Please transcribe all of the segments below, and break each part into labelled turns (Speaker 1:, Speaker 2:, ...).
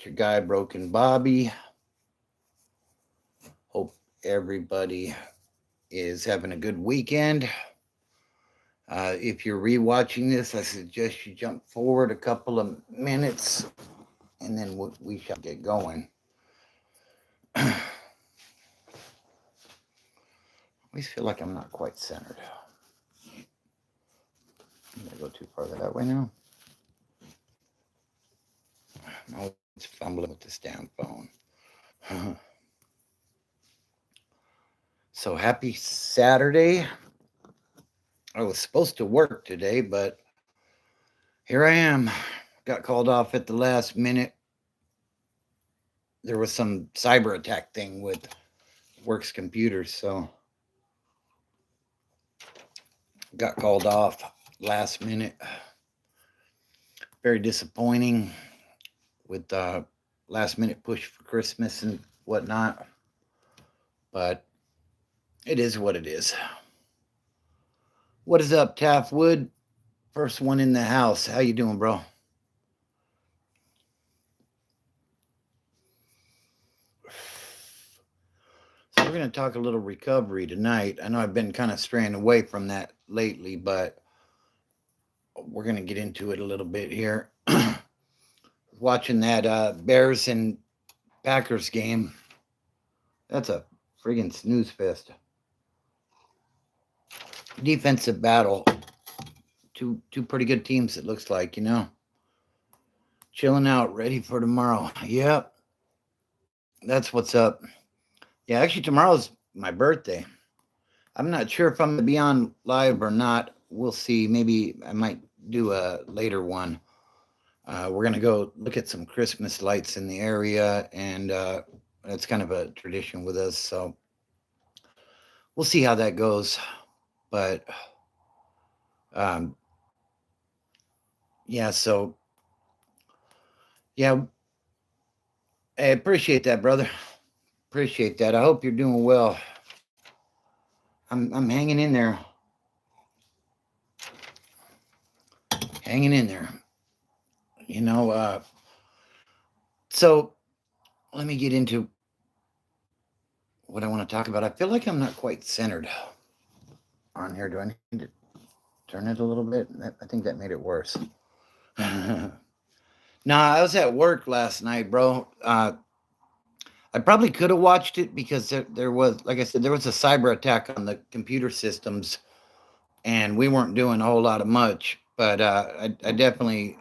Speaker 1: your guy, Broken Bobby. Hope everybody is having a good weekend. If you're rewatching this, I suggest you jump forward a couple of minutes and then we shall get going. I always feel like I'm not quite centered. I'm going to go too far that way now. I'm always fumbling with this damn phone. So happy Saturday. I was supposed to work today, but here I am. Got called off at the last minute. There was some cyber attack thing with Works computers, so got called off last minute. Very disappointing with the last minute push for Christmas and whatnot, but it is what it is. What is up, Taft Wood? First one in the house. How you doing, bro? So we're going to talk a little recovery tonight. I know I've been kind of straying away from that lately, but we're going to get into it a little bit here. Watching that Bears and Packers game. That's a friggin' snooze fest. Defensive battle. Two pretty good teams, it looks like, you know. Chilling out, ready for tomorrow. Yep. That's what's up. Yeah, actually, tomorrow's my birthday. I'm not sure if I'm going to be on live or not. We'll see. Maybe I might do a later one. We're going to go look at some Christmas lights in the area, and it's kind of a tradition with us. So we'll see how that goes. But yeah, so yeah, I appreciate that, brother. Appreciate that. I hope you're doing well. I'm hanging in there. Hanging in there. You know, so let me get into what I want to talk about. I feel like I'm not quite centered on here. Do I need to turn it a little bit? I think that made it worse. No, I was at work last night, bro. I probably could have watched it because there was, like I said, there was a cyber attack on the computer systems, and we weren't doing a whole lot of much. But I definitely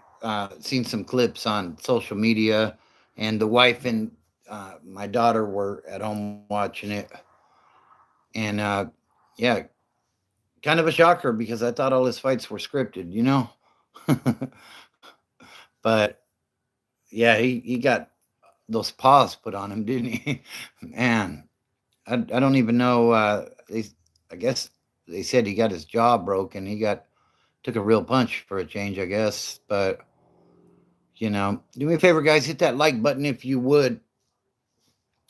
Speaker 1: seen some clips on social media, and the wife and my daughter were at home watching it, and yeah, kind of a shocker because I thought all his fights were scripted, you know. But yeah, he got those paws put on him, didn't he? Man, I don't even know. I guess they said he got his jaw broken. Took a real punch for a change, I guess. But you know, do me a favor, guys, hit that like button if you would.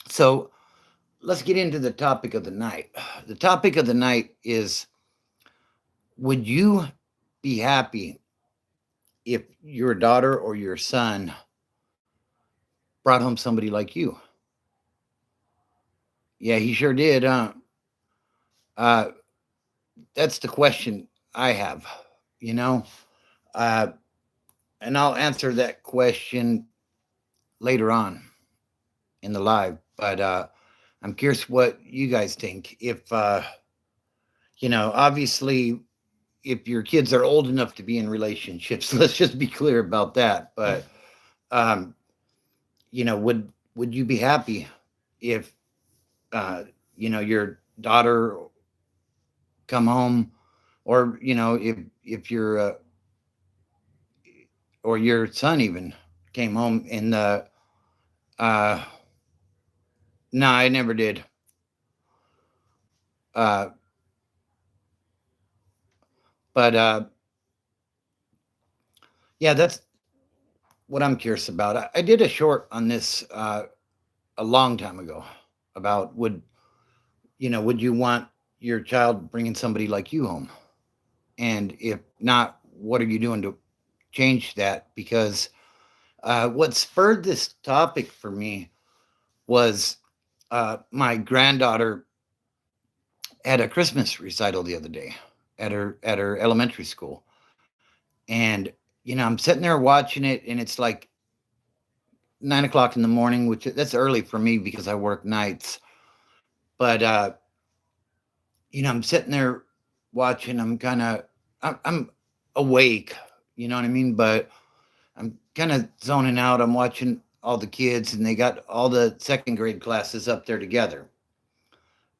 Speaker 1: So let's get into the topic of the night. The topic of the night is: would you be happy if your daughter or your son brought home somebody like you? Yeah, he sure did, huh? Uh, that's the question I have, you know? Uh, and I'll answer that question later on in the live. But I'm curious what you guys think. If, you know, obviously, if your kids are old enough to be in relationships, let's just be clear about that. But, um, you know, would you be happy if, uh, you know, your daughter come home, or you know, if your or your son even came home in the uh no, I never did. uh but yeah, that's what I'm curious about. I did a short on this a long time ago about, would you want your child bringing somebody like you home, and if not, what are you doing to change that? Because What spurred this topic for me was my granddaughter at a Christmas recital the other day at her elementary school, and I'm sitting there watching it, and it's like 9 o'clock in the morning, which that's early for me because I work nights. But I'm sitting there watching. I'm awake, you know what I mean, but I'm kind of zoning out. I'm watching all the kids, and they got all the second grade classes up there together,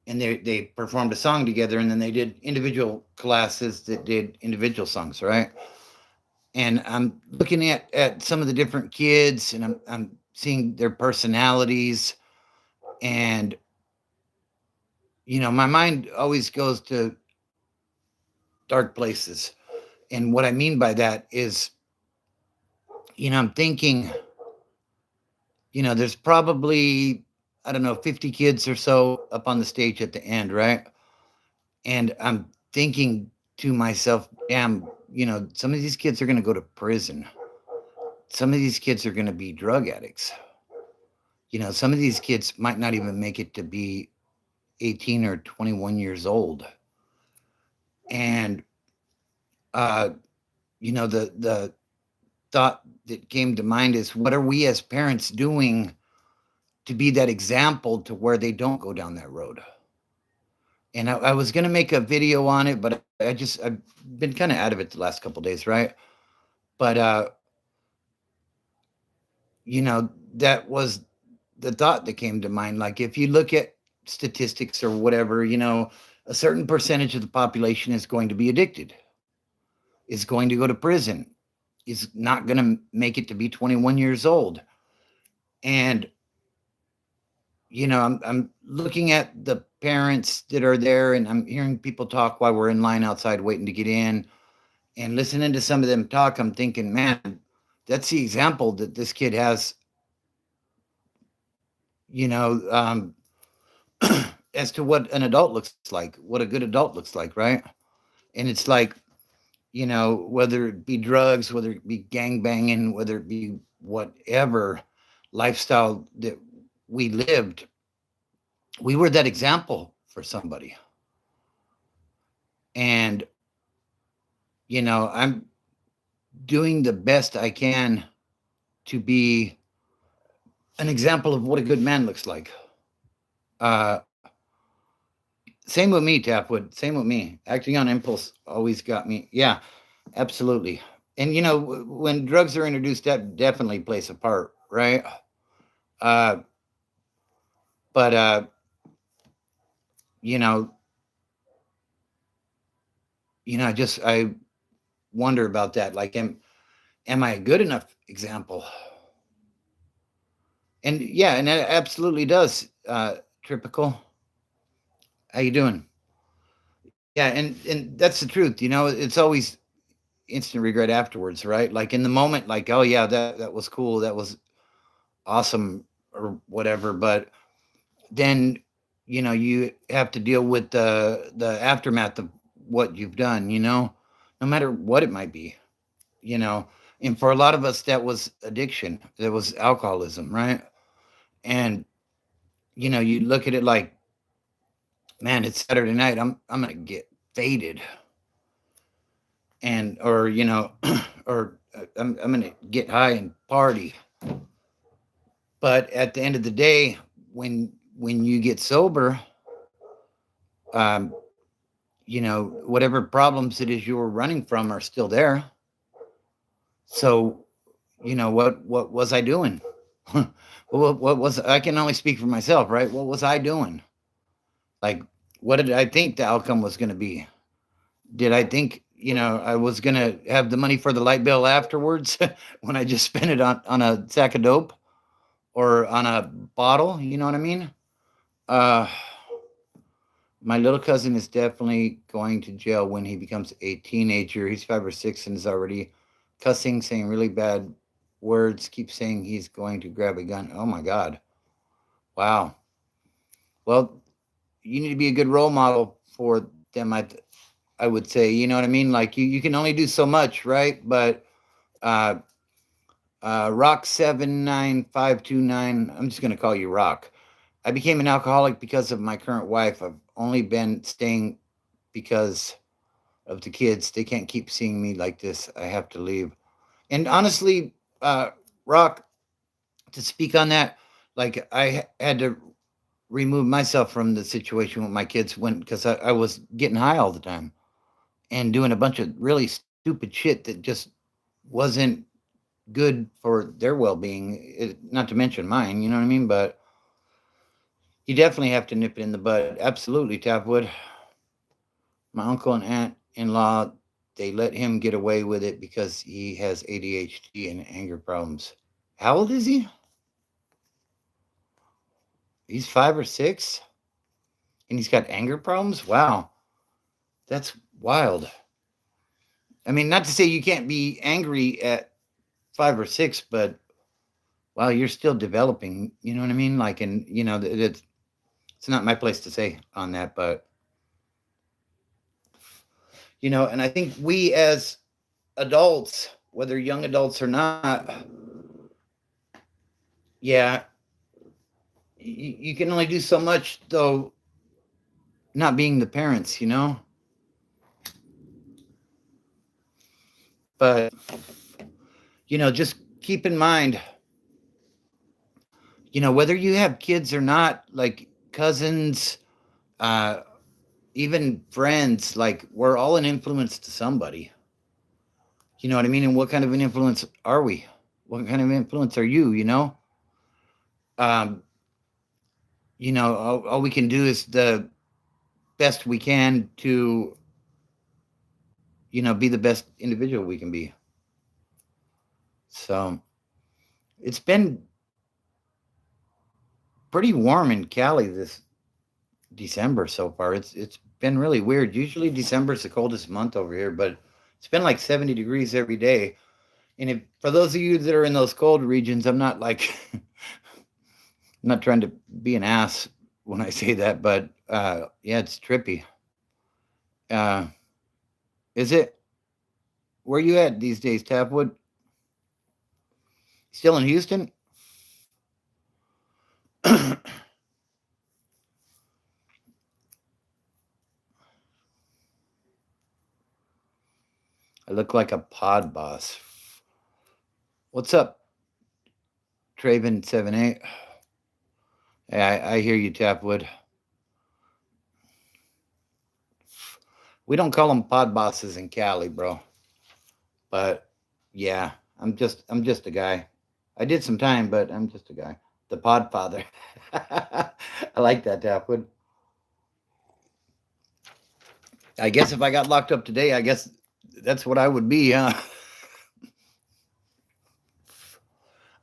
Speaker 1: and they performed a song together, and then they did individual classes that did individual songs, right? And I'm looking at some of the different kids, and I'm seeing their personalities, and my mind always goes to dark places. And what I mean by that is, I'm thinking, there's probably, I don't know, 50 kids or so up on the stage at the end, right? And I'm thinking to myself, damn, some of these kids are going to go to prison. Some of these kids are going to be drug addicts. Some of these kids might not even make it to be 18 or 21 years old. And, the thought that came to mind is, what are we as parents doing to be that example to where they don't go down that road? And I was going to make a video on it, but I've been kind of out of it the last couple of days, right? But, that was the thought that came to mind. Like, if you look at statistics or whatever, a certain percentage of the population is going to be addicted, is going to go to prison, is not going to make it to be 21 years old. And, I'm looking at the parents that are there, and I'm hearing people talk while we're in line outside waiting to get in, and listening to some of them talk. I'm thinking, man, that's the example that this kid has, as to what an adult looks like, what a good adult looks like, right? And it's like, whether it be drugs, whether it be gang banging, whether it be whatever lifestyle that we lived, we were that example for somebody. And, I'm doing the best I can to be an example of what a good man looks like. Same with me, Tapwood. Same with me. Acting on impulse always got me. Yeah, absolutely. And when drugs are introduced, that definitely plays a part, right? But you know, I wonder about that. Like, am I a good enough example? And yeah, and that absolutely does. Tripical, how you doing? Yeah, and that's the truth. It's always instant regret afterwards, right? Like, in the moment, like, oh yeah, that was cool, that was awesome, or whatever. But then, you have to deal with the aftermath of what you've done. No matter what it might be. You know, and for a lot of us, that was addiction. That was alcoholism, right? And you look at it like, man, it's Saturday night. I'm gonna get faded, and or or I'm gonna get high and party. But at the end of the day, when you get sober, um, whatever problems it is you were running from are still there. So, what was I doing? What was, I can only speak for myself, right? What was I doing? Like, what did I think the outcome was going to be? Did I think, I was going to have the money for the light bill afterwards when I just spent it on a sack of dope or on a bottle? You know what I mean? Uh, my little cousin is definitely going to jail when he becomes a teenager. He's 5 or 6 and is already cussing, saying really bad words, keep saying he's going to grab a gun. Oh my God. Wow. Well, you need to be a good role model for them. I would say, you know what I mean? Like, you can only do so much, right? But Rock79529. I'm just going to call you Rock. I became an alcoholic because of my current wife. I've only been staying because of the kids. They can't keep seeing me like this. I have to leave. And honestly, Rock, to speak on that, like I had to remove myself from the situation with my kids when because I was getting high all the time and doing a bunch of really stupid shit that just wasn't good for their well-being, not to mention mine, you know what I mean? But you definitely have to nip it in the bud. Absolutely, Tapwood. My uncle and aunt-in-law, they let him get away with it because he has ADHD and anger problems. How old is he? He's 5 or 6? And he's got anger problems? Wow. That's wild. I mean, not to say you can't be angry at 5 or 6, but wow, you're still developing. You know what I mean? Like, and it's not my place to say on that, but and I think we as adults, whether young adults or not, yeah, you can only do so much though. Not being the parents, but just keep in mind, whether you have kids or not, like cousins, uh, even friends, like we're all an influence to somebody. You know what I mean? And what kind of an influence are we? What kind of influence are you? Um, all we can do is the best we can to, be the best individual we can be. So it's been pretty warm in Cali this December so far. It's been really weird. Usually December is the coldest month over here, but it's been like 70 degrees every day. And if for those of you that are in those cold regions, I'm not like I'm not trying to be an ass when I say that, but yeah, it's trippy. Uh, is it? Where you at these days, Tapwood? Still in Houston? I look like a pod boss. What's up, Traven78? Hey, I hear you, Tapwood. We don't call them pod bosses in Cali, bro. But yeah, I'm just a guy. I did some time, but I'm just a guy. The pod father. I like that, Tapwood. I guess if I got locked up today, I guess that's what I would be, huh?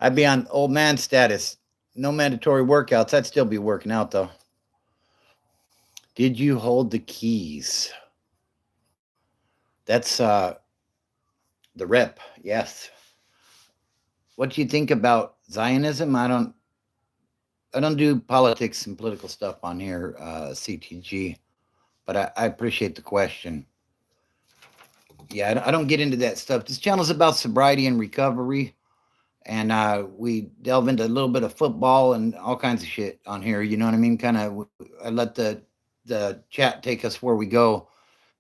Speaker 1: I'd be on old man status. No mandatory workouts. I'd still be working out, though. Did you hold the keys? That's the rep. Yes. What do you think about Zionism? I don't do politics and political stuff on here, CTG, but I appreciate the question. Yeah, I don't get into that stuff. This channel's about sobriety and recovery, and we delve into a little bit of football and all kinds of shit on here. You know what I mean? Kind of, I let the chat take us where we go,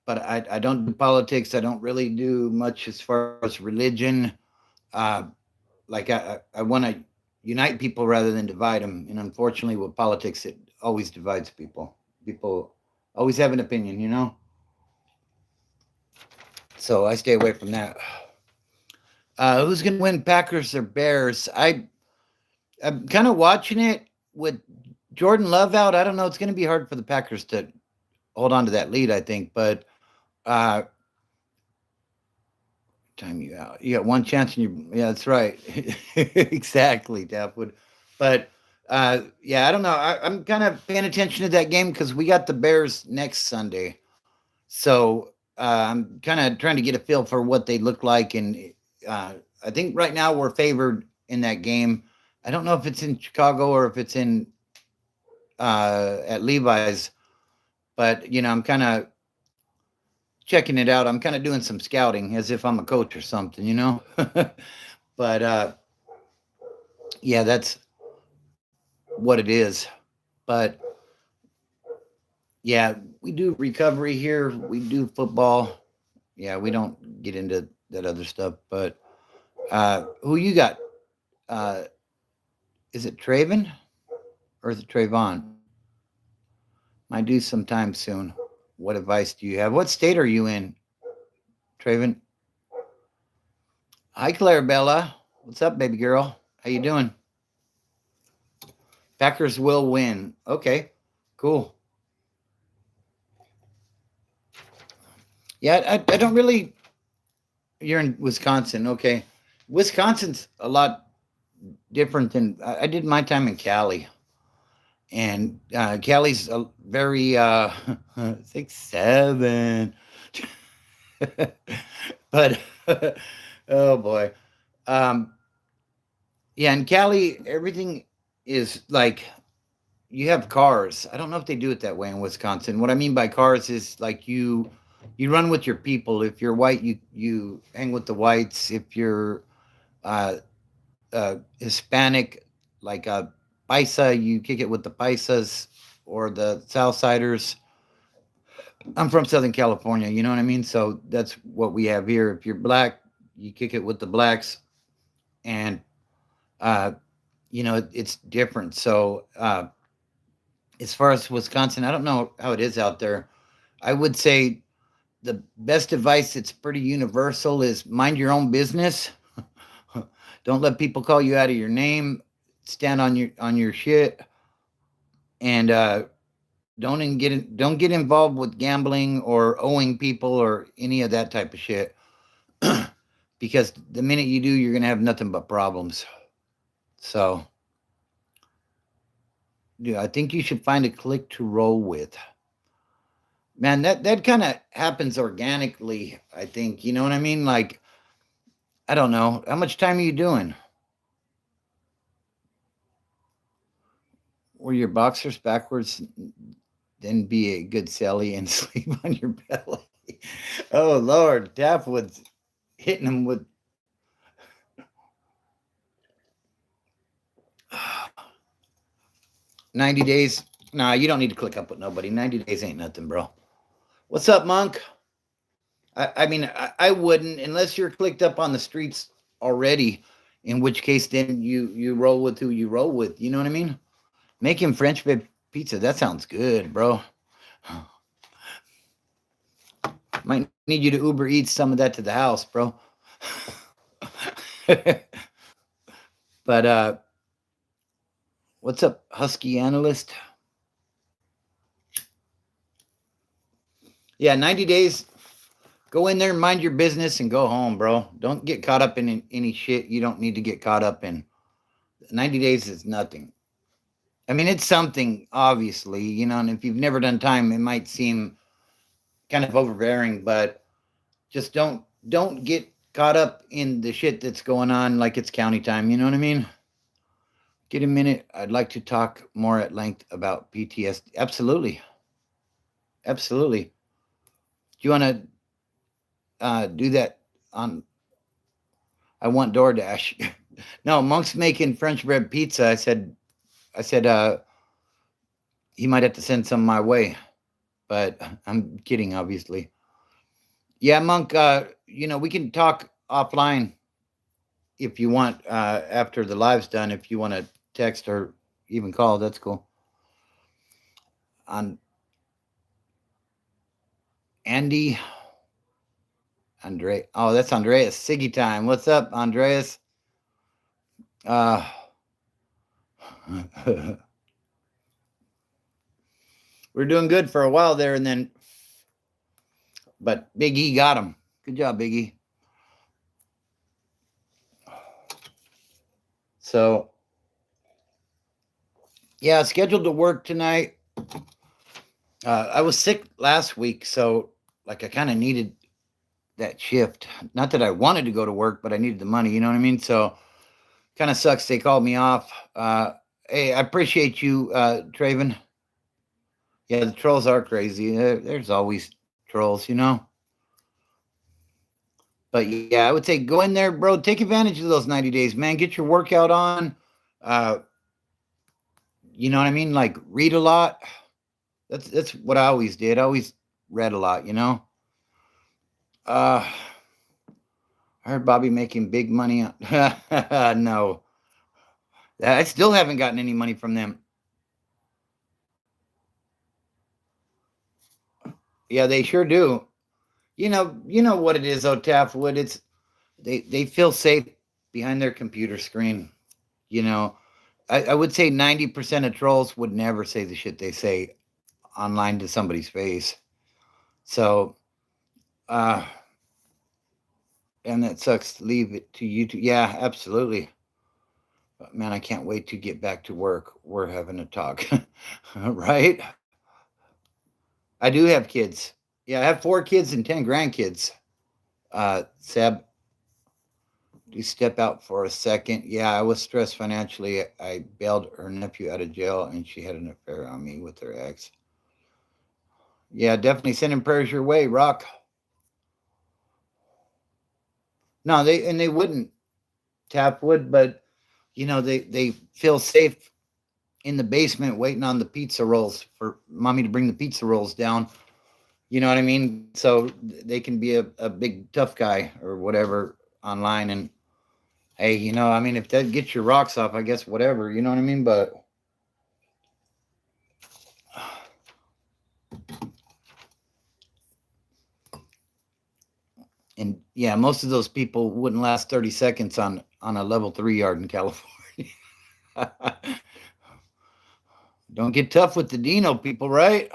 Speaker 1: but I don't do politics. I don't really do much as far as religion. Like I want to unite people rather than divide them. And unfortunately, with politics, it always divides people. People always have an opinion, So I stay away from that. Who's going to win, Packers or Bears? I'm kind of watching it with Jordan Love out. I don't know. It's going to be hard for the Packers to hold on to that lead, I think. But time you out. You got one chance, and yeah, that's right. Exactly, Tapwood. But yeah, I don't know. I'm kind of paying attention to that game because we got the Bears next Sunday. So I'm kind of trying to get a feel for what they look like. And I think right now we're favored in that game. I don't know if it's in Chicago or if it's in at Levi's, but I'm kind of checking it out. I'm kind of doing some scouting as if I'm a coach or something, But Yeah, that's what it is. But yeah, we do recovery here. We do football. Yeah, we don't get into that other stuff. But who you got? Uh, is it Traven or is it Trayvon? Might do sometime soon. What advice do you have? What state are you in, Traven? Hi, Clarabella. What's up, baby girl? How you doing? Packers will win. Okay, cool. Yeah, I don't really. You're in Wisconsin, okay? Wisconsin's a lot different than I did my time in Cali, and Cali's a very 6'7", but oh boy, um, yeah, in Cali everything is like you have cars. I don't know if they do it that way in Wisconsin. What I mean by cars is like you run with your people. If you're white, you hang with the whites. If you're uh, Hispanic, like a paisa, you kick it with the paisas or the Southsiders. I'm from Southern California, you know what I mean? So that's what we have here. If you're black, you kick it with the blacks, and uh, it's different. So as far as Wisconsin, I don't know how it is out there. I would say the best advice that's pretty universal is mind your own business. Don't let people call you out of your name. Stand on your shit, and don't get involved with gambling or owing people or any of that type of shit. Because the minute you do, you're gonna have nothing but problems. So, yeah, I think you should find a clique to roll with. Man, that kind of happens organically. I think you know what I mean. Like, I don't know how much time are you doing. Were your boxers backwards? Then be a good Sally and sleep on your belly. Oh Lord, Tapwood's hitting him with 90 days. Nah, you don't need to click up with nobody. 90 days ain't nothing, bro. What's up, Monk? I mean, I wouldn't unless you're clicked up on the streets already. In which case, then you roll with who you roll with. You know what I mean? Making French bread pizza. That sounds good, bro. Might need you to Uber Eats some of that to the house, bro. But what's up, Husky Analyst? Yeah, 90 days. Go in there, mind your business, and go home, bro. Don't get caught up in any shit you don't need to get caught up in. 90 days is nothing. I mean, it's something, obviously, and if you've never done time, it might seem kind of overbearing, but just don't get caught up in the shit that's going on like it's county time. You know what I mean? Get a minute. I'd like to talk more at length about PTSD. Absolutely. Absolutely. Do you want to do that on? I want DoorDash. No, Monk's making French bread pizza. I said, he might have to send some my way, but I'm kidding, obviously. Yeah, Monk. We can talk offline if you want after the live's done. If you want to text or even call, that's cool. On Andy, Andre. Oh, that's Andreas. Siggy time. What's up, Andreas? Uh, we're doing good for a while there, and then, but Big E got him. Good job, Big E. So, yeah, scheduled to work tonight. I was sick last week, so like I kind of needed that shift. Not that I wanted to go to work, but I needed the money. You know what I mean? So, kind of sucks they called me off. Hey, I appreciate you, Traven. Yeah, the trolls are crazy. There's always trolls. But yeah, I would say go in there, bro. Take advantage of those 90 days, man. Get your workout on. You know what I mean? Like read a lot. That's what I always did. I always read a lot, you know. I heard Bobby making big money. No, I still haven't gotten any money from them. Yeah, they sure do. You know what it is, though, Taffwood. It's they feel safe behind their computer screen. You know, I would say 90% of trolls would never say the shit they say online to somebody's face. So, and that sucks. Leave it to you. Yeah, absolutely. But man, I can't wait to get back to work. We're having a talk, right? I do have kids. Yeah, I have 4 kids and 10 grandkids. Seb, do you step out for a second? Yeah, I was stressed financially. I bailed her nephew out of jail, and she had an affair on me with her ex. Yeah, definitely sending prayers your way, Rock. No, they wouldn't Tapwood, but they feel safe in the basement waiting on the pizza rolls for mommy to bring the pizza rolls down. You know what I mean? So they can be a big tough guy or whatever online. And hey, I mean, if that gets your rocks off, I guess whatever, you know what I mean? But and yeah, most of those people wouldn't last 30 seconds on a level 3 yard in California. Don't get tough with the Dino people, right?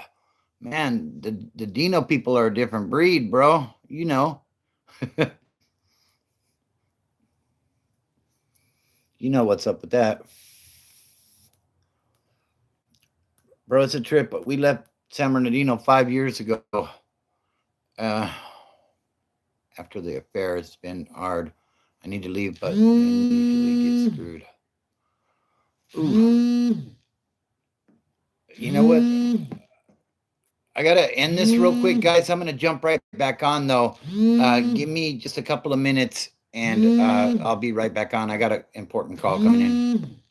Speaker 1: Man, the Dino people are a different breed, bro. You know. You know what's up with that. Bro, it's a trip. But we left San Bernardino 5 years ago. After the affair, it's been hard. I need to leave, but usually get screwed. Ooh. You know what? I gotta end this real quick, guys. I'm gonna jump right back on though. Give me just a couple of minutes, and I'll be right back on. I got an important call coming in.